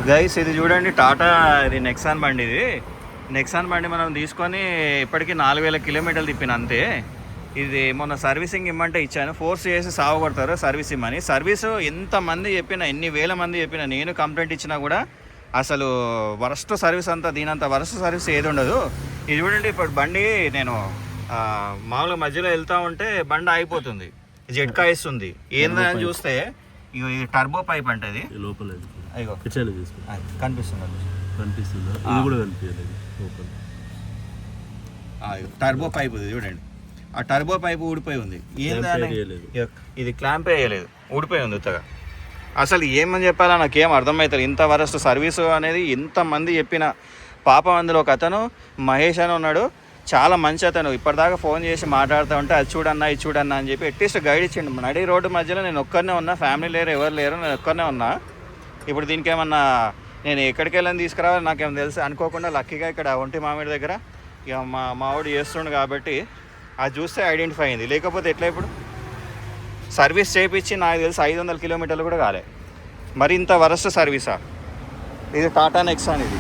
Guys ఇది చూడండి, టాటా ఇది నెక్సాన్ బండి. ఇది నెక్సాన్ బండి మనం తీసుకొని ఇప్పటికీ 4000 కిలోమీటర్లు తిప్పిన అంతే. ఇది మొన్న సర్వీసింగ్ ఇమ్మంటే ఇచ్చాను, ఫోర్స్ చేసి సాగుపడతారు సర్వీస్ ఇమ్మని. సర్వీసు ఎంతమంది చెప్పినా, ఎన్ని వేల మంది చెప్పినా, నేను కంప్లైంట్ ఇచ్చినా కూడా అసలు వరస్ట్ సర్వీస్ అంతా, దీనంత వరస్ట్ సర్వీస్ ఏది ఉండదు. ఇది చూడండి, ఇప్పుడు బండి నేను మామూలుగా మధ్యలో వెళ్తూ ఉంటే బండి ఆగిపోతుంది, జెట్కా ఇస్తుంది. ఏందని చూస్తే ఇది టర్బో పైప్ అంటే ఇది లోపల అయ్యో కనిపిస్తుంది. టర్బో పైప్ ఇది చూడండి, ఆ టర్బో పైప్ ఊడిపోయి ఉంది. ఏందని ఇది క్లాంప్ వేయలేదు, ఊడిపోయి ఉంది ఉత్తగా. అసలు ఏమని చెప్పాలా నాకేం అర్థమవుతుంది. ఇంత వరస్ట్ సర్వీసు అనేది ఇంతమంది చెప్పిన. పాపం అందులో ఒక అతను మహేష్ అని ఉన్నాడు, చాలా మంచి అతను. ఇప్పటిదాకా ఫోన్ చేసి మాట్లాడుతూ ఉంటే అది చూడన్నా ఇది చూడన్నా అని చెప్పి అట్లీస్ట్ గైడ్ ఇచ్చిండు. నడి రోడ్డు మధ్యలో నేను ఒక్కరినే ఉన్నా, ఫ్యామిలీ లేరు, ఎవరు లేరు, నేను ఒక్కరినే ఉన్నా. ఇప్పుడు దీనికి ఏమన్నా నేను ఎక్కడికి వెళ్ళని తీసుకురావాలి నాకేమో తెలుసు. అనుకోకుండా లక్కీగా ఇక్కడ ఒంటి మామిడి దగ్గర ఇక మావాడు చేస్తుండు కాబట్టి అది చూస్తే ఐడెంటిఫై అయింది. లేకపోతే ఎట్లా ఇప్పుడు సర్వీస్ చేయించి నాకు తెలిసి 500 కిలోమీటర్లు కూడా కాలే. మరి ఇంత వరస్ట్ సర్వీసా ఇది? టాటా నెక్సాన్ ఇది.